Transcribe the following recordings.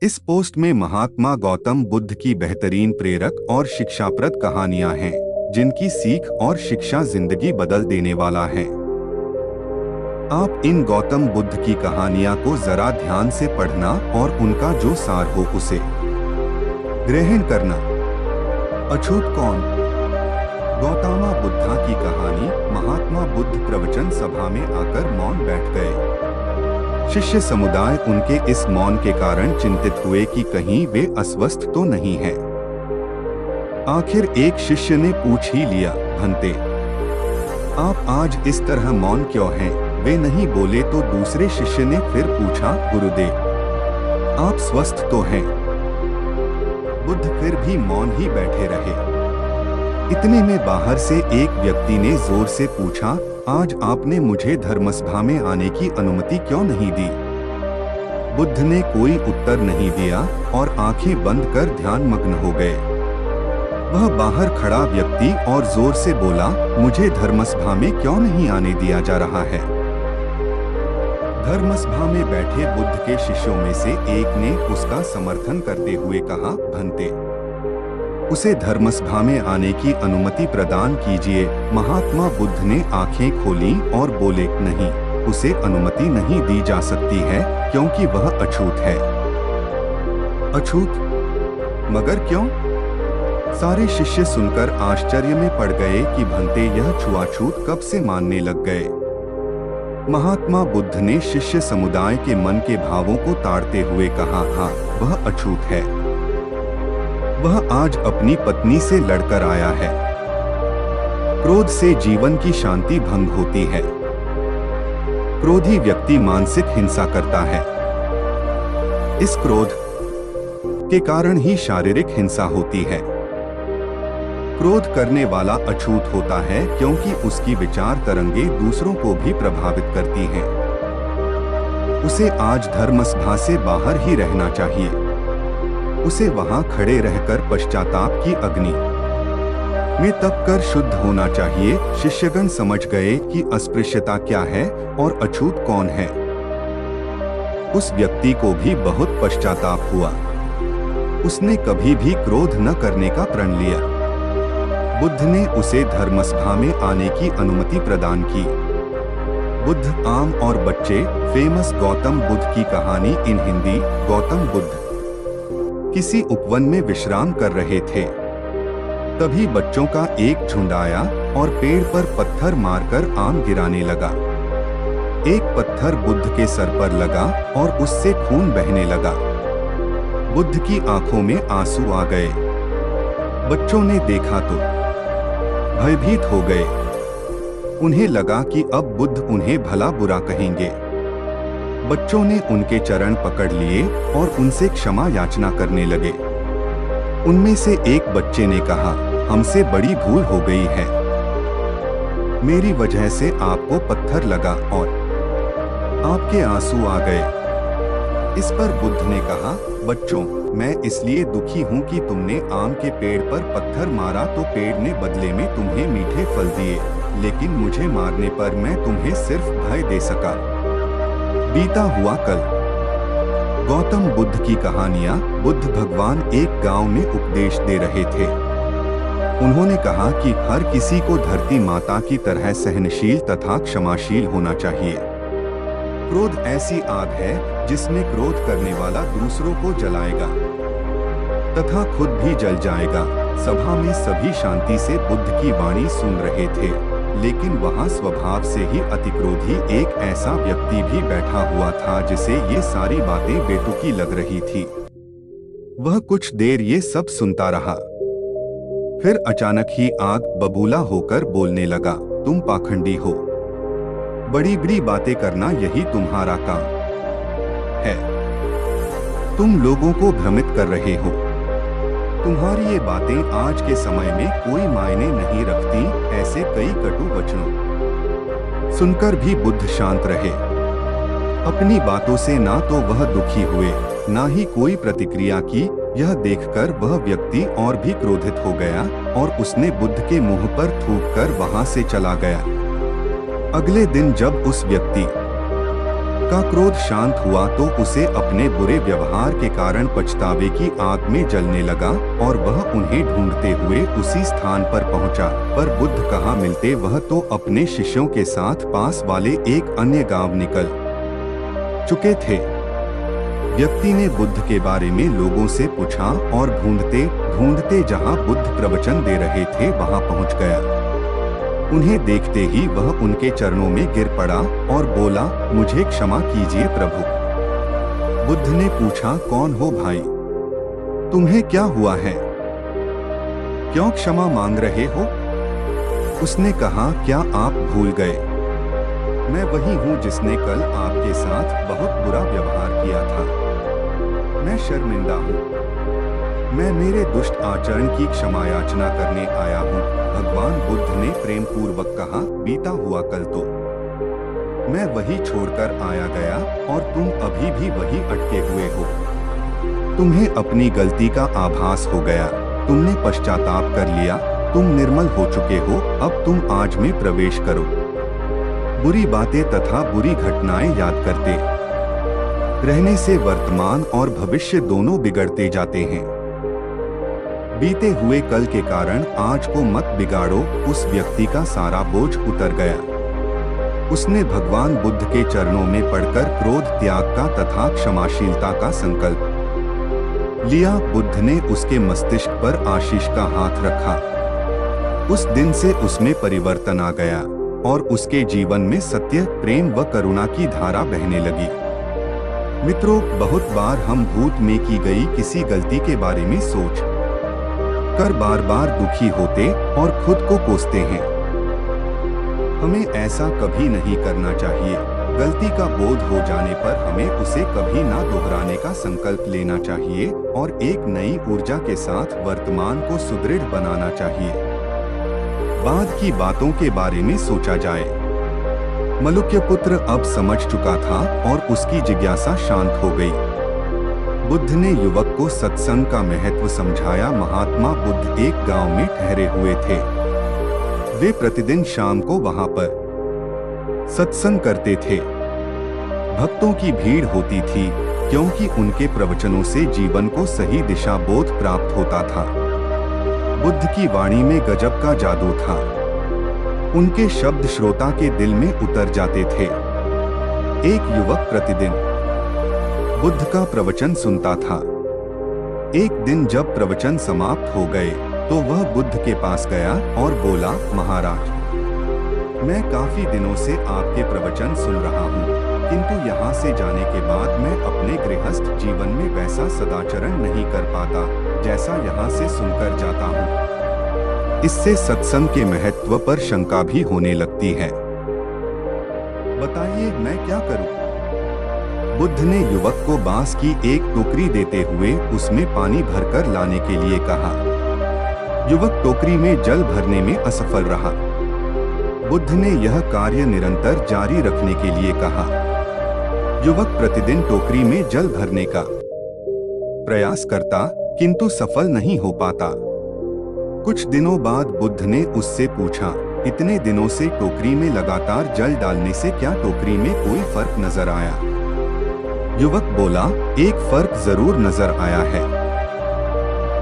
इस पोस्ट में महात्मा गौतम बुद्ध की बेहतरीन प्रेरक और शिक्षाप्रद कहानियां हैं, जिनकी सीख और शिक्षा जिंदगी बदल देने वाला है। आप इन गौतम बुद्ध की कहानियां को जरा ध्यान से पढ़ना और उनका जो सार हो उसे ग्रहण करना। अछूत कौन? गौतम बुद्धा की कहानी। महात्मा बुद्ध प्रवचन सभा में आकर मौन बैठ गए। शिष्य समुदाय उनके इस मौन के कारण चिंतित हुए कि कहीं वे अस्वस्थ तो नहीं हैं। आखिर एक शिष्य ने पूछ ही लिया, भंते, आप आज इस तरह मौन क्यों हैं? वे नहीं बोले तो दूसरे शिष्य ने फिर पूछा, गुरुदेव, आप स्वस्थ तो हैं? बुद्ध फिर भी मौन ही बैठे रहे। इतने में बाहर से एक व्यक्ति ने जोर से पूछा, आज आपने मुझे धर्मसभा में आने की अनुमति क्यों नहीं दी? बुद्ध ने कोई उत्तर नहीं दिया और आंखें बंद कर ध्यान मग्न हो गए। वह बाहर खड़ा व्यक्ति और जोर से बोला, मुझे धर्मसभा में क्यों नहीं आने दिया जा रहा है? धर्मसभा में बैठे बुद्ध के शिष्यों में से एक ने उसका समर्थन करते हुए कहा, भंते, उसे धर्मसभा में आने की अनुमति प्रदान कीजिए। महात्मा बुद्ध ने आंखें खोली और बोले, नहीं, उसे अनुमति नहीं दी जा सकती है क्योंकि वह अछूत है। अछूत? मगर क्यों? सारे शिष्य सुनकर आश्चर्य में पड़ गए कि भंते यह छुआछूत कब से मानने लग गए। महात्मा बुद्ध ने शिष्य समुदाय के मन के भावों को ताड़ते हुए कहा, हाँ, वह अछूत है। वह आज अपनी पत्नी से लड़कर आया है। क्रोध से जीवन की शांति भंग होती है। क्रोधी व्यक्ति मानसिक हिंसा करता है। इस क्रोध के कारण ही शारीरिक हिंसा होती है। क्रोध करने वाला अछूत होता है क्योंकि उसकी विचार तरंगे दूसरों को भी प्रभावित करती हैं। उसे आज धर्मसभा से बाहर ही रहना चाहिए। उसे वहां खड़े रहकर पश्चाताप की अग्नि में तप कर शुद्ध होना चाहिए। शिष्यगण समझ गए कि अस्पृश्यता क्या है और अछूत कौन है। उस व्यक्ति को भी बहुत पश्चाताप हुआ। उसने कभी भी क्रोध न करने का प्रण लिया। बुद्ध ने उसे धर्मसभा में आने की अनुमति प्रदान की। बुद्ध आम और बच्चे। फेमस गौतम बुद्ध की कहानी इन हिंदी। गौतम बुद्ध किसी उपवन में विश्राम कर रहे थे। तभी बच्चों का एक झुंड आया और पेड़ पर पत्थर मारकर आम गिराने लगा। एक पत्थर बुद्ध के सर पर लगा और उससे खून बहने लगा। बुद्ध की आंखों में आंसू आ गए। बच्चों ने देखा तो भयभीत हो गए। उन्हें लगा कि अब बुद्ध उन्हें भला बुरा कहेंगे। बच्चों ने उनके चरण पकड़ लिए और उनसे क्षमा याचना करने लगे। उनमें से एक बच्चे ने कहा, हमसे बड़ी भूल हो गई है। मेरी वजह से आपको पत्थर लगा और आपके आंसू आ गए। इस पर बुद्ध ने कहा, बच्चों, मैं इसलिए दुखी हूँ कि तुमने आम के पेड़ पर पत्थर मारा तो पेड़ ने बदले में तुम्हें मीठे फल दिए, लेकिन मुझे मारने पर मैं तुम्हें सिर्फ भय दे सका। बीता हुआ कल। गौतम बुद्ध की कहानियां। बुद्ध भगवान एक गांव में उपदेश दे रहे थे। उन्होंने कहा कि हर किसी को धरती माता की तरह सहनशील तथा क्षमाशील होना चाहिए। क्रोध ऐसी आग है जिसमें क्रोध करने वाला दूसरों को जलाएगा तथा खुद भी जल जाएगा। सभा में सभी शांति से बुद्ध की वाणी सुन रहे थे, लेकिन वहां स्वभाव से ही अतिक्रोधी एक ऐसा व्यक्ति भी बैठा हुआ था जिसे ये सारी बातें बेतुकी लग रही थी। वह कुछ देर ये सब सुनता रहा। फिर अचानक ही आग बबूला होकर बोलने लगा, तुम पाखंडी हो। बड़ी बड़ी बातें करना यही तुम्हारा काम है। तुम लोगों को भ्रमित कर रहे हो। तुम्हारी ये बातें आज के समय में कोई मायने नहीं रखती। ऐसे कई कटु वचनों सुनकर भी बुद्ध शांत रहे। अपनी बातों से ना तो वह दुखी हुए, ना ही कोई प्रतिक्रिया की। यह देखकर वह व्यक्ति और भी क्रोधित हो गया और उसने बुद्ध के मुंह पर थूककर वहां से चला गया। अगले दिन जब उस व्यक्ति उसका क्रोध शांत हुआ तो उसे अपने बुरे व्यवहार के कारण पछतावे की आग में जलने लगा और वह उन्हें ढूंढते हुए उसी स्थान पर पहुंचा। पर बुद्ध कहाँ मिलते, वह तो अपने शिष्यों के साथ पास वाले एक अन्य गांव निकल चुके थे। व्यक्ति ने बुद्ध के बारे में लोगों से पूछा और ढूंढते ढूंढते जहां बुद्ध प्रवचन दे रहे थे वहां पहुंच गया। उन्हें देखते ही वह उनके चरणों में गिर पड़ा और बोला, मुझे क्षमा कीजिए प्रभु। बुद्ध ने पूछा, कौन हो भाई, तुम्हें क्या हुआ है, क्यों क्षमा मांग रहे हो? उसने कहा, क्या आप भूल गए, मैं वही हूँ जिसने कल आपके साथ बहुत बुरा व्यवहार किया था। मैं शर्मिंदा हूँ, मैं मेरे दुष्ट आचरण की क्षमा याचना करने आया हूँ। भगवान बुद्ध ने प्रेम पूर्वक कहा, बीता हुआ कल तो मैं वही छोड़कर आया गया और तुम अभी भी वही अटके हुए हो। तुम्हें अपनी गलती का आभास हो गया, तुमने पश्चाताप कर लिया, तुम निर्मल हो चुके हो, अब तुम आज में प्रवेश करो। बुरी बातें तथा बुरी घटनाएं याद करते रहने से वर्तमान और भविष्य दोनों बिगड़ते जाते हैं। बीते हुए कल के कारण आज को मत बिगाड़ो। उस व्यक्ति का सारा बोझ उतर गया। उसने भगवान बुद्ध के चरणों में पड़कर क्रोध त्याग का तथा क्षमाशीलता का संकल्प लिया। बुद्ध ने उसके मस्तिष्क पर आशीष का हाथ रखा। उस दिन से उसमें परिवर्तन आ गया और उसके जीवन में सत्य, प्रेम व करुणा की धारा बहने लगी। मित्रों, बहुत बार हम भूत में की गई किसी गलती के बारे में सोच कर बार बार दुखी होते और खुद को कोसते हैं। हमें ऐसा कभी नहीं करना चाहिए। गलती का बोध हो जाने पर हमें उसे कभी ना दोहराने का संकल्प लेना चाहिए और एक नई ऊर्जा के साथ वर्तमान को सुदृढ़ बनाना चाहिए। बाद की बातों के बारे में सोचा जाए। मलुक्य पुत्र अब समझ चुका था और उसकी जिज्ञासा शांत हो गई। बुद्ध ने युवक को सत्संग का महत्व समझाया। महात्मा बुद्ध एक गांव में ठहरे हुए थे। वे प्रतिदिन शाम को वहां पर सत्संग करते थे। भक्तों की भीड़ होती थी क्योंकि उनके प्रवचनों से जीवन को सही दिशा बोध प्राप्त होता था। बुद्ध की वाणी में गजब का जादू था। उनके शब्द श्रोता के दिल में उतर जाते थे। एक युवक प्रतिदिन बुद्ध का प्रवचन सुनता था। एक दिन जब प्रवचन समाप्त हो गए तो वह बुद्ध के पास गया और बोला, महाराज, मैं काफी दिनों से आपके प्रवचन सुन रहा हूँ, किंतु यहाँ से जाने के बाद मैं अपने गृहस्थ जीवन में वैसा सदाचरण नहीं कर पाता जैसा यहाँ से सुनकर जाता हूँ। इससे सत्संग के महत्व पर शंका भी होने लगती है। बताइए मैं क्या करूँ? बुद्ध ने युवक को बांस की एक टोकरी देते हुए उसमें पानी भरकर लाने के लिए कहा। युवक टोकरी में जल भरने में असफल रहा। बुद्ध ने यह कार्य निरंतर जारी रखने के लिए कहा। युवक प्रतिदिन टोकरी में जल भरने का प्रयास करता किंतु सफल नहीं हो पाता। कुछ दिनों बाद बुद्ध ने उससे पूछा, इतने दिनों से टोकरी में लगातार जल डालने से क्या टोकरी में कोई फर्क नजर आया? युवक बोला, एक फर्क जरूर नजर आया है।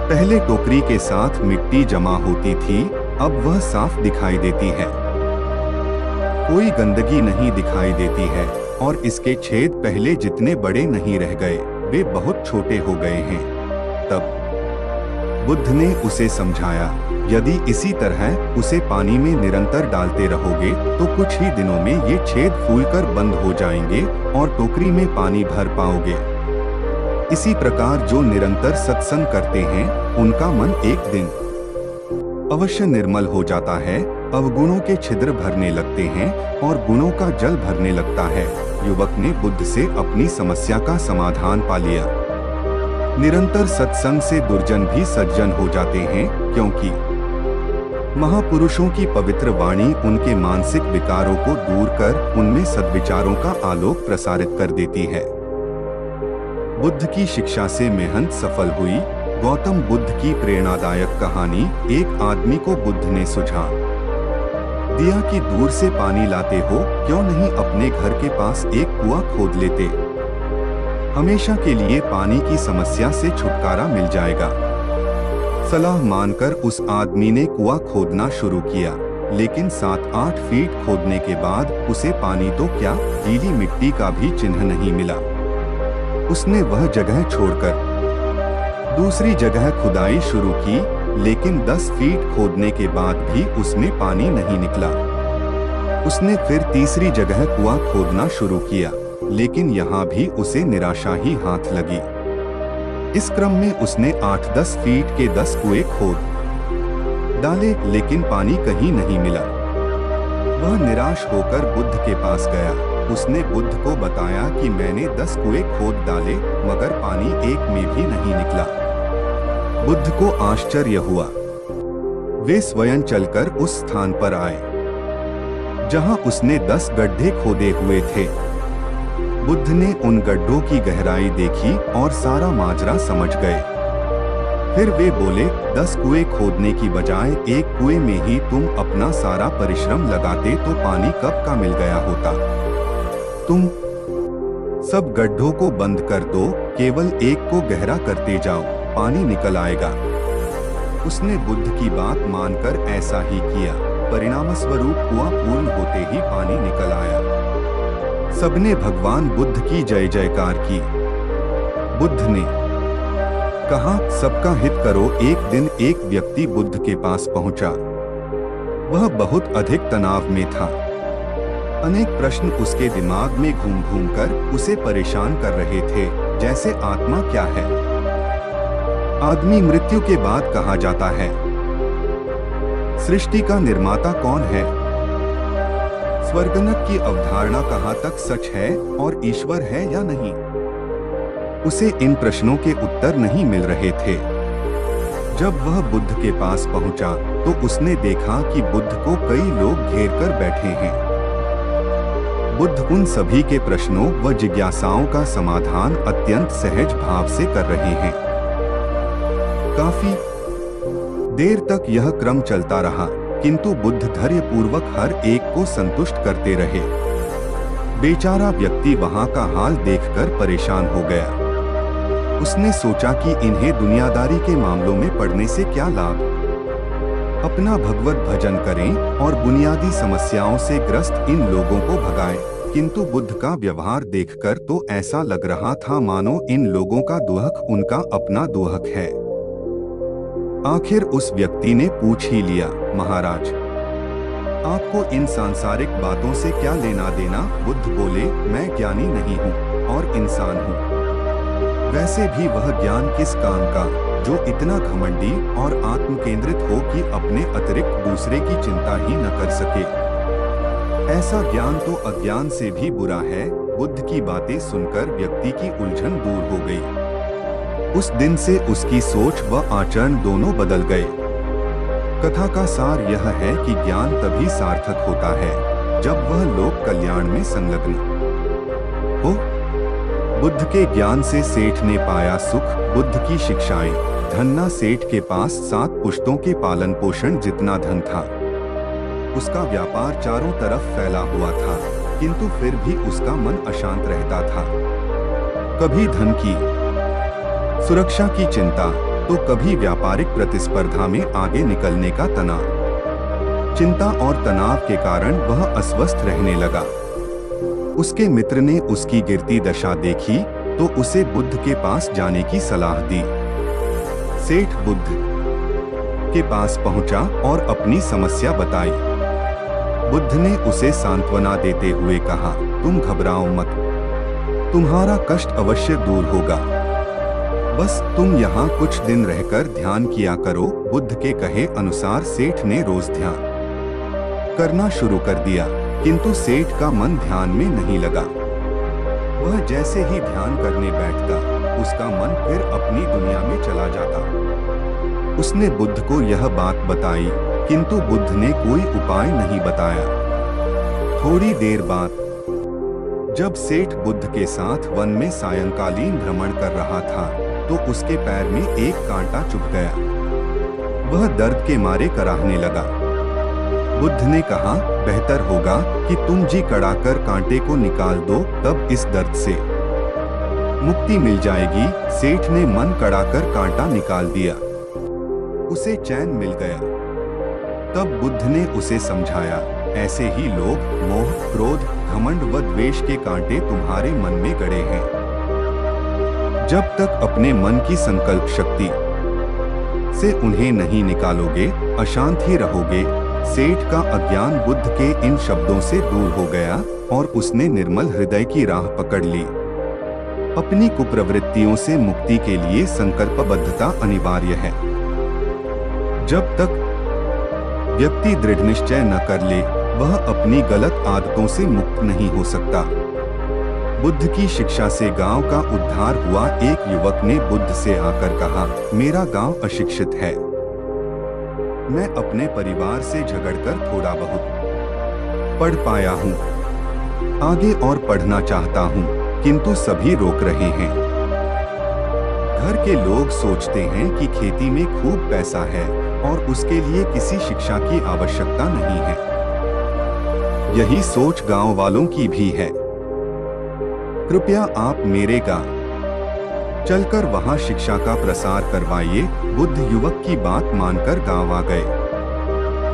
पहले टोकरी के साथ मिट्टी जमा होती थी, अब वह साफ दिखाई देती है। कोई गंदगी नहीं दिखाई देती है और इसके छेद पहले जितने बड़े नहीं रह गए, वे बहुत छोटे हो गए हैं। तब बुद्ध ने उसे समझाया, यदि इसी तरह उसे पानी में निरंतर डालते रहोगे तो कुछ ही दिनों में ये छेद फूलकर बंद हो जाएंगे और टोकरी में पानी भर पाओगे। इसी प्रकार जो निरंतर सत्संग करते हैं उनका मन एक दिन अवश्य निर्मल हो जाता है, अवगुणों के छिद्र भरने लगते हैं और गुणों का जल भरने लगता है। युवक ने बुद्ध से अपनी समस्या का समाधान पा लिया। निरंतर सत्संग से दुर्जन भी सज्जन हो जाते हैं, क्योंकि महापुरुषों की पवित्र वाणी उनके मानसिक विकारों को दूर कर उनमें सद्विचारों का आलोक प्रसारित कर देती है। बुद्ध की शिक्षा से मेहनत सफल हुई। गौतम बुद्ध की प्रेरणादायक कहानी। एक आदमी को बुद्ध ने सुझाव दिया कि दूर से पानी लाते हो, क्यों नहीं अपने घर के पास एक कुआं खोद लेते? हमेशा के लिए पानी की समस्या से छुटकारा मिल जाएगा। सलाह मानकर उस आदमी ने कुआं खोदना शुरू किया, लेकिन 7-8 फीट खोदने के बाद उसे पानी तो क्या, गीली मिट्टी का भी चिन्ह नहीं मिला। उसने वह जगह छोड़कर दूसरी जगह खुदाई शुरू की, लेकिन 10 फीट खोदने के बाद भी उसमें पानी नहीं निकला। उसने फिर तीसरी जगह कुआं खोदना शुरू किया, लेकिन यहाँ भी उसे निराशा ही हाथ लगी। इस क्रम में उसने 8-10 फीट के 10 कुएं खोद डाले, लेकिन पानी कहीं नहीं मिला। वह निराश होकर बुद्ध के पास गया। उसने बुद्ध को बताया कि मैंने 10 कुएं खोद डाले, मगर पानी एक में भी नहीं निकला। बुद्ध को आश्चर्य हुआ। वे स्वयं चलकर उस स्थान पर आए जहां उसने 10 गड्ढे खोदे हुए थे। बुद्ध ने उन गड्ढों की गहराई देखी और सारा माजरा समझ गए। फिर वे बोले, 10 कुएं खोदने की बजाय एक कुएं में ही तुम अपना सारा परिश्रम लगाते तो पानी कब का मिल गया होता। तुम सब गड्ढों को बंद कर दो, केवल एक को गहरा करते जाओ, पानी निकल आएगा। उसने बुद्ध की बात मानकर ऐसा ही किया। परिणामस्वरूप कुआं पूर्ण होते ही पानी निकल आया। सबने भगवान बुद्ध की जय जयकार की। बुद्ध ने कहा, सबका हित करो। एक दिन एक व्यक्ति बुद्ध के पास पहुंचा। वह बहुत अधिक तनाव में था। अनेक प्रश्न उसके दिमाग में घूम घूम कर उसे परेशान कर रहे थे, जैसे आत्मा क्या है, आदमी मृत्यु के बाद कहाँ जाता है, सृष्टि का निर्माता कौन है, स्वर्गनरक की अवधारणा कहाँ तक सच है और ईश्वर है या नहीं। उसे इन प्रश्नों के उत्तर नहीं मिल रहे थे। जब वह बुद्ध के पास पहुंचा तो उसने देखा कि बुद्ध को कई लोग घेर कर बैठे हैं। बुद्ध उन सभी के प्रश्नों व जिज्ञासाओं का समाधान अत्यंत सहज भाव से कर रहे हैं। काफी देर तक यह क्रम चलता रहा, किंतु बुद्ध धैर्यपूर्वक हर एक को संतुष्ट करते रहे। बेचारा व्यक्ति वहां का हाल देखकर परेशान हो गया। उसने सोचा कि इन्हें दुनियादारी के मामलों में पड़ने से क्या लाभ। अपना भगवत भजन करें और बुनियादी समस्याओं से ग्रस्त इन लोगों को भगाएं। किंतु बुद्ध का व्यवहार देखकर तो ऐसा लग रहा था मानो इन लोगों का दुहक उनका अपना दुहक है। आखिर उस व्यक्ति ने पूछ ही लिया, महाराज, आपको इन सांसारिक बातों से क्या लेना देना? बुद्ध बोले, मैं ज्ञानी नहीं हूँ और इंसान हूँ। वैसे भी वह ज्ञान किस काम का, जो इतना घमंडी और आत्म केंद्रित हो कि अपने अतिरिक्त दूसरे की चिंता ही न कर सके। ऐसा ज्ञान तो अज्ञान से भी बुरा है। बुद्ध की बातें सुनकर व्यक्ति की उलझन दूर हो गई। उस दिन से उसकी सोच व आचरण दोनों बदल गए। कथा का सार यह है कि ज्ञान तभी सार्थक होता है जब वह लोक कल्याण में संलग्न हो। बुद्ध के ज्ञान से सेठ ने पाया सुख। बुद्ध की शिक्षाएं। धन्ना सेठ के पास 7 पुश्तों के पालन पोषण जितना धन था। उसका व्यापार चारों तरफ फैला हुआ था, किंतु फिर भी उसका मन अशांत रहता था। कभी धन की सुरक्षा की चिंता, तो कभी व्यापारिक प्रतिस्पर्धा में आगे निकलने का तनाव। चिंता और तनाव के कारण वह अस्वस्थ रहने लगा। उसके मित्र ने उसकी गिरती दशा देखी तो उसे बुद्ध के पास जाने की सलाह दी। सेठ बुद्ध के पास पहुंचा और अपनी समस्या बताई। बुद्ध ने उसे सांत्वना देते हुए कहा, तुम घबराओ मत, तुम्हारा कष्ट अवश्य दूर होगा। बस तुम यहाँ कुछ दिन रहकर ध्यान किया करो। बुद्ध के कहे अनुसार सेठ ने रोज ध्यान करना शुरू कर दिया, किंतु सेठ का मन ध्यान में नहीं लगा। वह जैसे ही ध्यान करने बैठता, उसका मन फिर अपनी दुनिया में चला जाता। उसने बुद्ध को यह बात बताई, किंतु बुद्ध ने कोई उपाय नहीं बताया। थोड़ी देर बाद जब सेठ बुद्ध के साथ वन में सायंकालीन भ्रमण कर रहा था, तो उसके पैर में एक कांटा चुभ गया। वह दर्द के मारे कराहने लगा। बुद्ध ने कहा, बेहतर होगा कि तुम जी कड़ाकर कांटे को निकाल दो, तब इस दर्द से मुक्ति मिल जाएगी। सेठ ने मन कड़ाकर कांटा निकाल दिया, उसे चैन मिल गया। तब बुद्ध ने उसे समझाया, ऐसे ही लोभ, मोह, क्रोध, घमंड व द्वेष के कांटे तुम्हारे मन में गड़े हैं। जब तक अपने मन की संकल्प शक्ति से उन्हें नहीं निकालोगे, अशांत ही रहोगे। सेठ का अज्ञान बुद्ध के इन शब्दों से दूर हो गया और उसने निर्मल हृदय की राह पकड़ ली। अपनी कुप्रवृत्तियों से मुक्ति के लिए संकल्पबद्धता अनिवार्य है। जब तक व्यक्ति दृढ़ निश्चय न कर ले, वह अपनी गलत आदतों से मुक्त नहीं हो सकता। बुद्ध की शिक्षा से गांव का उद्धार हुआ। एक युवक ने बुद्ध से आकर कहा, मेरा गांव अशिक्षित है। मैं अपने परिवार से झगड़कर थोड़ा बहुत पढ़ पाया हूँ। आगे और पढ़ना चाहता हूँ, किंतु सभी रोक रहे हैं। घर के लोग सोचते हैं कि खेती में खूब पैसा है और उसके लिए किसी शिक्षा की आवश्यकता नहीं है। यही सोच गांव वालों की भी है। कृपया आप मेरे गांव चलकर वहां शिक्षा का प्रसार करवाइए। बुद्ध युवक की बात मानकर गांव आ गए।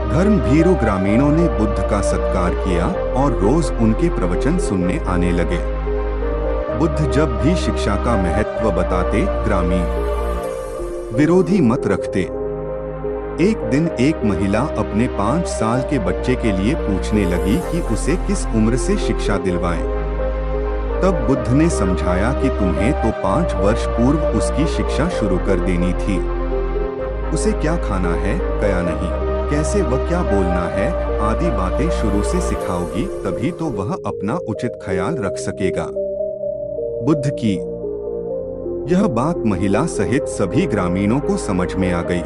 धर्म भीरू ग्रामीणों ने बुद्ध का सत्कार किया और रोज उनके प्रवचन सुनने आने लगे। बुद्ध जब भी शिक्षा का महत्व बताते, ग्रामीण विरोधी मत रखते। एक दिन एक महिला अपने 5 साल के बच्चे के लिए पूछने लगी कि उसे किस उम्र से शिक्षा दिलवाएं। तब बुद्ध ने समझाया कि तुम्हें तो 5 वर्ष पूर्व उसकी शिक्षा शुरू कर देनी थी। उसे क्या खाना है, क्या नहीं, कैसे वह क्या बोलना है आदि बातें शुरू से सिखाओगी, तभी तो वह अपना उचित ख्याल रख सकेगा। बुद्ध की यह बात महिला सहित सभी ग्रामीणों को समझ में आ गई।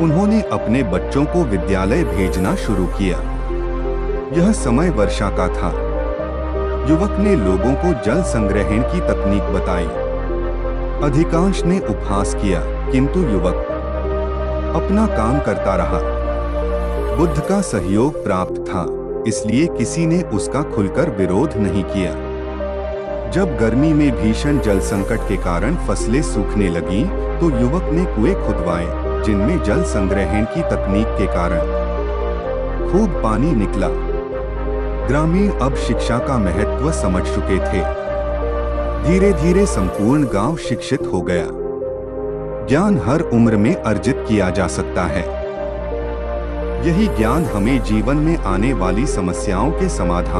उन्होंने अपने बच्चों को विद्यालय भेजना शुरू किया। यह समय वर्षा का था। युवक ने लोगों को जल संग्रहण की तकनीक बताई। अधिकांश ने उपहास किया, किंतु युवक अपना काम करता रहा। बुद्ध का सहयोग प्राप्त था, इसलिए किसी ने उसका खुलकर विरोध नहीं किया। जब गर्मी में भीषण जल संकट के कारण फसलें सूखने लगीं, तो युवक ने कुएं खुदवाए, जिनमें जल संग्रहण की तकनीक के कारण खूब पानी निकला। ग्रामीण अब शिक्षा का महत्व समझ चुके थे। धीरे धीरे संपूर्ण गांव शिक्षित हो गया। ज्ञान हर उम्र में अर्जित किया जा सकता है। यही ज्ञान हमें जीवन में आने वाली समस्याओं के समाधान